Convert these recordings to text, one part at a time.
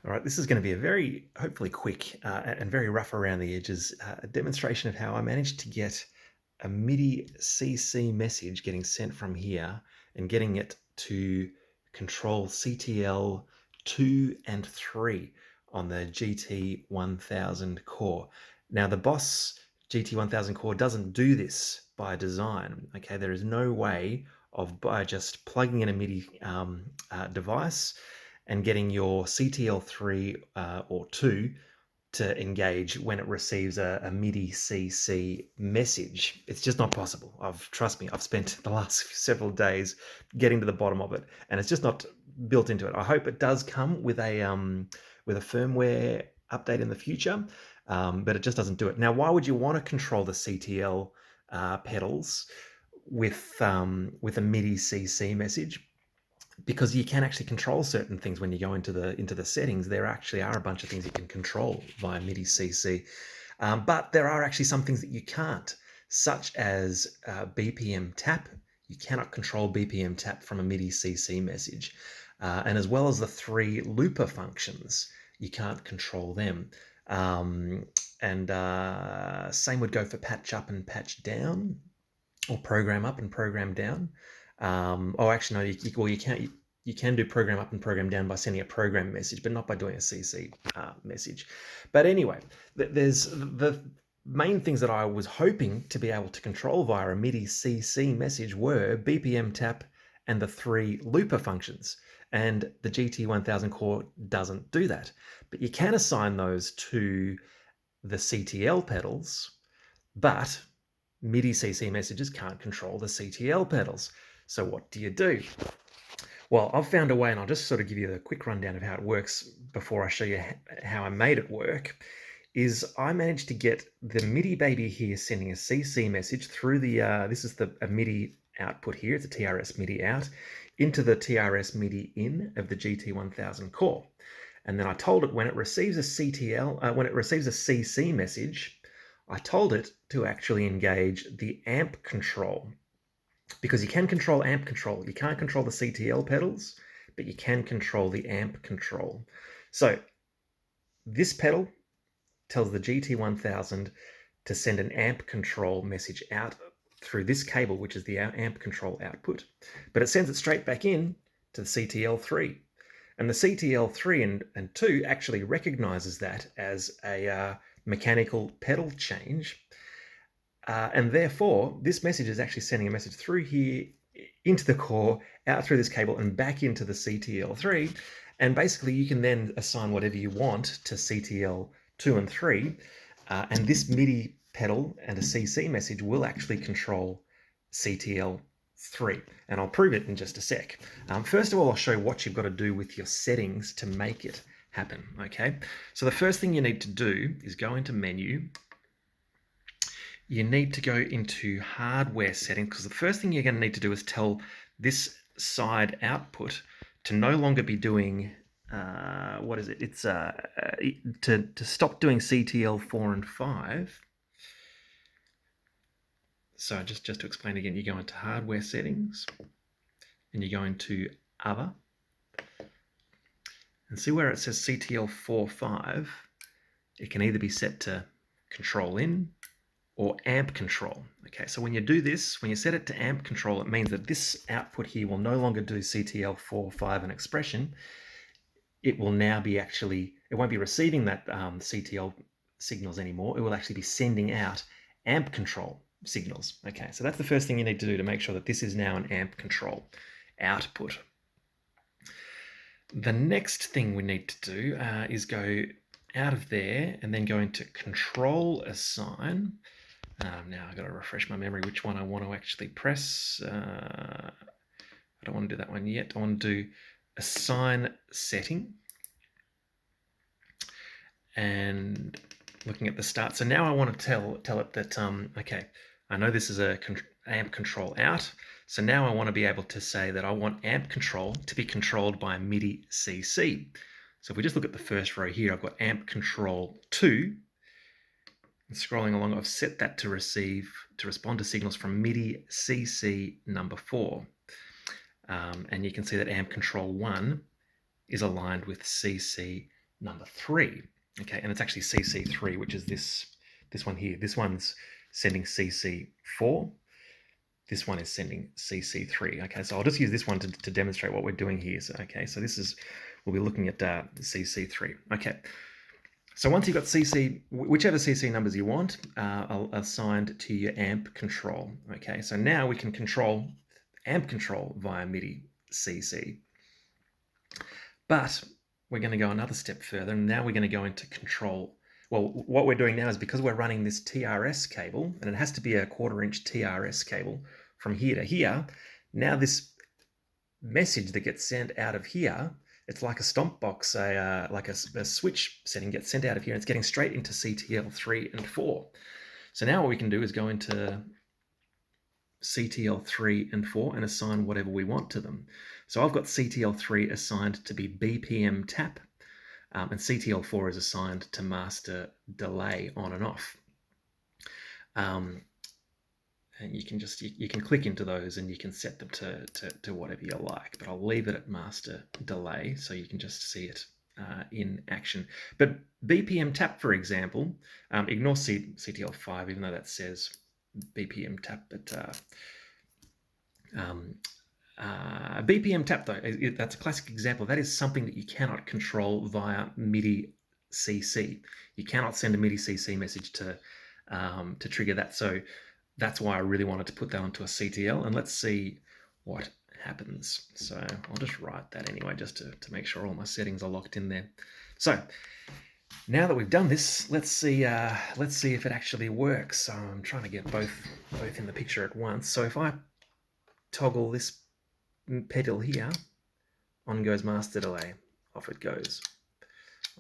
All right, this is going to be a very, hopefully quick and very rough around the edges demonstration of how I managed to get a MIDI CC message getting sent from here and getting it to control CTL2 and 3 on the GT-1000 Core. Now, the Boss GT-1000 Core doesn't do this by design. Okay, there is no way of by just plugging in a MIDI device and getting your CTL3 or 2 to engage when it receives a MIDI CC message. It's just not possible. Trust me, I've spent the last several days getting to the bottom of it, and it's just not built into it. I hope it does come with a firmware update in the future, but it just doesn't do it. Now, why would you want to control the CTL pedals with a MIDI CC message? Because you can actually control certain things when you go into the settings. There actually are a bunch of things you can control via MIDI CC, but there are actually some things that you can't, such as BPM tap. You cannot control BPM tap from a MIDI CC message, and as well as the 3 looper functions, you can't control them. And same would go for patch up and patch down, or program up and program down. Oh, actually, no. You can do program up and program down by sending a program message, but not by doing a CC message. But anyway, there's the main things that I was hoping to be able to control via a MIDI CC message were BPM tap and the 3 looper functions. And the GT-1000 Core doesn't do that. But you can assign those to the CTL pedals, but MIDI CC messages can't control the CTL pedals. So what do you do? Well, I've found a way, and I'll just sort of give you a quick rundown of how it works before I show you how I made it work. Is I managed to get the MIDI baby here sending a CC message through the, this is a MIDI output here, it's a TRS MIDI out, into the TRS MIDI in of the GT-1000 Core. And then I told it when it receives a when it receives a CC message, I told it to actually engage the amp control, because you can control amp control. You can't control the CTL pedals, but you can control the amp control. So this pedal tells the GT-1000 to send an amp control message out through this cable, which is the amp control output, but it sends it straight back in to the CTL3. And the CTL3 and 2 actually recognizes that as a mechanical pedal change. And therefore, this message is actually sending a message through here into the core, out through this cable, and back into the CTL3. And basically, you can then assign whatever you want to CTL2 and 3. And this MIDI pedal and a CC message will actually control CTL3. And I'll prove it in just a sec. First of all, I'll show you what you've got to do with your settings to make it happen. Okay, so the first thing you need to do is go into menu. You need to go into hardware settings, because the first thing you're going to need to do is tell this side output to no longer be doing, what is it? It's to stop doing CTL4 and 5. So just to explain again, you go into hardware settings and you go into other, and see where it says CTL4, 5. It can either be set to control in or amp control. Okay, so when you do this, when you set it to amp control, it means that this output here will no longer do CTL4, 5 and expression. It will now be it won't be receiving that CTL signals anymore. It will actually be sending out amp control signals. Okay, so that's the first thing you need to do to make sure that this is now an amp control output. The next thing we need to do is go out of there and then go into control assign. Now I've got to refresh my memory which one I want to actually press. I don't want to do that one yet. I want to do assign setting. And looking at the start. So now I want to tell it that, okay, I know this is a amp control out. So now I want to be able to say that I want amp control to be controlled by MIDI CC. So if we just look at the first row here, I've got amp control 2. And scrolling along, I've set that to respond to signals from MIDI CC number 4. And you can see that amp control 1 is aligned with CC number 3. Okay, and it's actually CC3, which is this one here. This one's sending CC4. This one is sending CC3. Okay, so I'll just use this one to demonstrate what we're doing here. So, okay, so we'll be looking at CC3. Okay, so once you've got CC, whichever CC numbers you want, assigned to your amp control. Okay, so now we can control amp control via MIDI CC. But we're going to go another step further, and now we're going to go into control. Well, what we're doing now is because we're running this TRS cable, and it has to be a 1/4-inch TRS cable from here to here. Now this message that gets sent out of here, it's like a stomp box, like a switch setting gets sent out of here, and it's getting straight into CTL3 and 4. So now what we can do is go into CTL3 and 4 and assign whatever we want to them. So I've got CTL3 assigned to be BPM tap, and CTL4 is assigned to master delay on and off. And you can click into those and you can set them to whatever you like, but I'll leave it at master delay so you can just see it in action. But BPM tap, for example, ignore CTL5, even though that says BPM tap, but BPM tap, though, that's a classic example. That is something that you cannot control via MIDI CC. You cannot send a MIDI CC message to trigger that. So that's why I really wanted to put that onto a CTL, and let's see what happens. So I'll just write that anyway, just to make sure all my settings are locked in there. So now that we've done this, let's see if it actually works. So I'm trying to get both in the picture at once. So if I toggle this pedal here, on goes master delay, off it goes,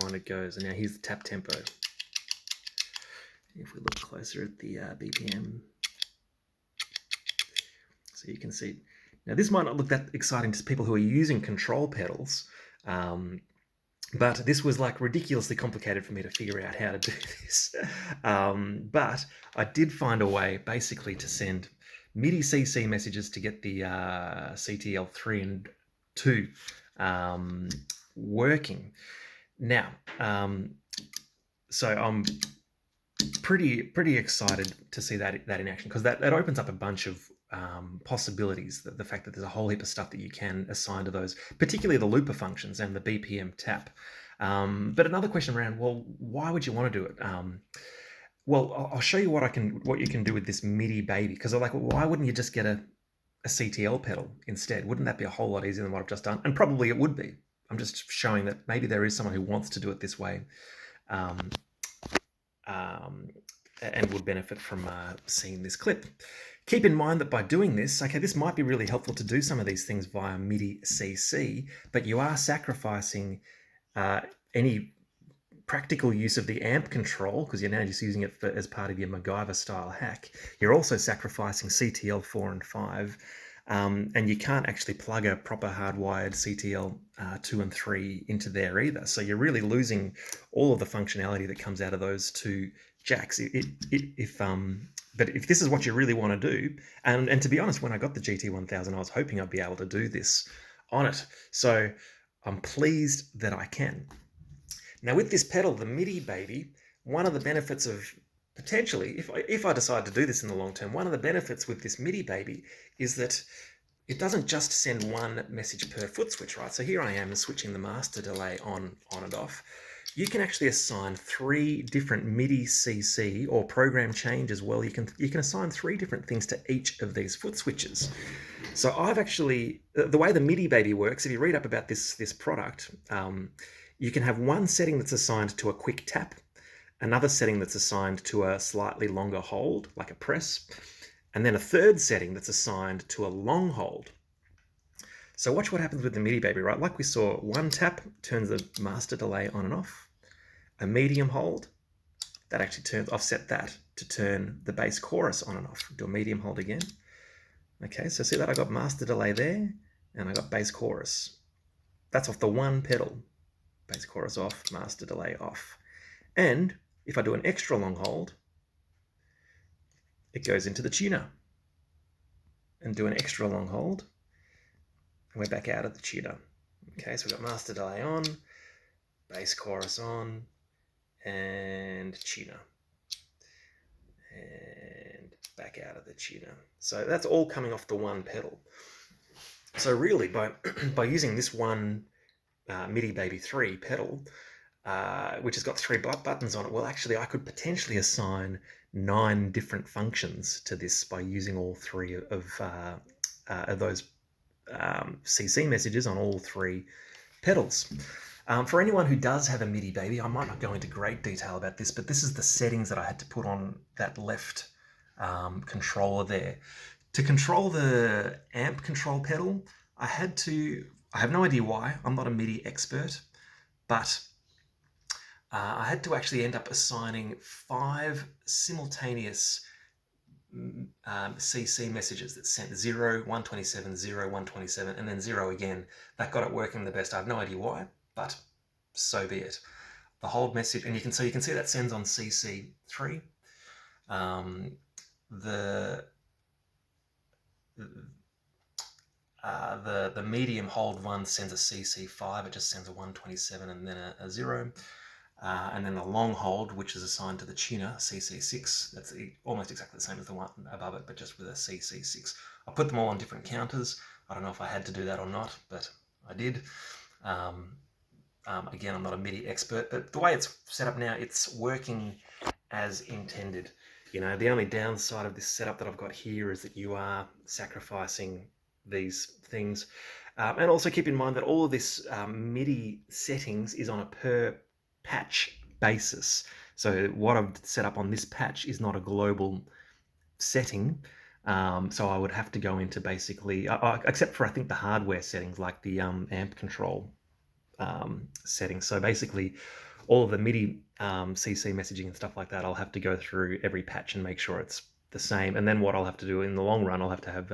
on it goes, and now here's the tap tempo. If we look closer at the BPM, so you can see. Now this might not look that exciting to people who are using control pedals, but this was like ridiculously complicated for me to figure out how to do this. But I did find a way basically to send MIDI CC messages to get the CTL3 and 2 working. Now, so I'm pretty excited to see that in action, because that opens up a bunch of possibilities. The fact that there's a whole heap of stuff that you can assign to those, particularly the looper functions and the BPM tap. But another question around, well, why would you want to do it? Well, I'll show you what you can do with this MIDI baby, because I'm like, well, why wouldn't you just get a CTL pedal instead? Wouldn't that be a whole lot easier than what I've just done? And probably it would be. I'm just showing that maybe there is someone who wants to do it this way, and would benefit from seeing this clip. Keep in mind that by doing this, okay, this might be really helpful to do some of these things via MIDI CC, but you are sacrificing any practical use of the amp control, because you're now just using it as part of your MacGyver style hack. You're also sacrificing CTL 4 and 5, and you can't actually plug a proper hardwired CTL 2 and 3 into there either. So you're really losing all of the functionality that comes out of those two jacks. But if this is what you really want to do, and to be honest, when I got the GT-1000, I was hoping I'd be able to do this on it. So I'm pleased that I can. Now with this pedal, the MIDI baby, one of the benefits of potentially, if I decide to do this in the long term, one of the benefits with this MIDI baby is that it doesn't just send one message per foot switch, right? So here I am switching the master delay on and off. You can actually assign 3 different MIDI CC or program change as well. You can assign 3 different things to each of these foot switches. So I've actually, the way the MIDI baby works, if you read up about this product, you can have one setting that's assigned to a quick tap, another setting that's assigned to a slightly longer hold, like a press, and then a third setting that's assigned to a long hold. So watch what happens with the MIDI baby, right? Like we saw, one tap turns the master delay on and off. A medium hold, that actually turns, I've set that to turn the bass chorus on and off. Do a medium hold again. Okay, so see that I got master delay there, and I got bass chorus. That's off the one pedal. Bass chorus off, master delay off. And if I do an extra long hold, it goes into the tuner. And do an extra long hold, and we're back out of the tuner. Okay, so we've got master delay on, bass chorus on, and tuner, and back out of the tuner. So that's all coming off the one pedal. So really, by by using this one MIDI Baby 3 pedal, which has got 3 buttons on it, well, actually, I could potentially assign 9 different functions to this by using all 3 of those CC messages on all 3 pedals. For anyone who does have a MIDI Baby, I might not go into great detail about this, but this is the settings that I had to put on that left controller there. To control the amp control pedal, I have no idea why, I'm not a MIDI expert, but I had to actually end up assigning 5 simultaneous CC messages that sent 0, 127, 0, 127, and then 0 again. That got it working the best. I have no idea why, but so be it. The hold message, and you can see that sends on CC3. The medium hold one sends a CC5. It just sends a 127 and then a 0. And then the long hold, which is assigned to the tuner, CC6, that's almost exactly the same as the one above it, but just with a CC6. I put them all on different counters. I don't know if I had to do that or not, but I did. Again, I'm not a MIDI expert, but the way it's set up now, it's working as intended. You know, the only downside of this setup that I've got here is that you are sacrificing these things. And also keep in mind that all of this MIDI settings is on a per patch basis. So what I've set up on this patch is not a global setting. So I would have to go into basically, except for I think the hardware settings like the amp control settings. So basically all of the MIDI CC messaging and stuff like that, I'll have to go through every patch and make sure it's the same. And then what I'll have to do in the long run, I'll have to have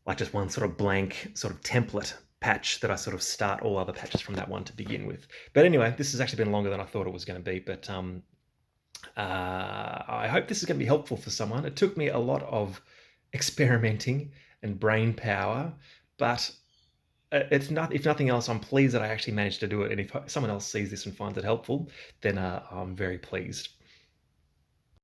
like just one sort of blank sort of template patch that I sort of start all other patches from that one to begin with. But anyway, this has actually been longer than I thought it was going to be, but I hope this is going to be helpful for someone. It took me a lot of experimenting and brain power, but if nothing else, I'm pleased that I actually managed to do it. And if someone else sees this and finds it helpful, then I'm very pleased.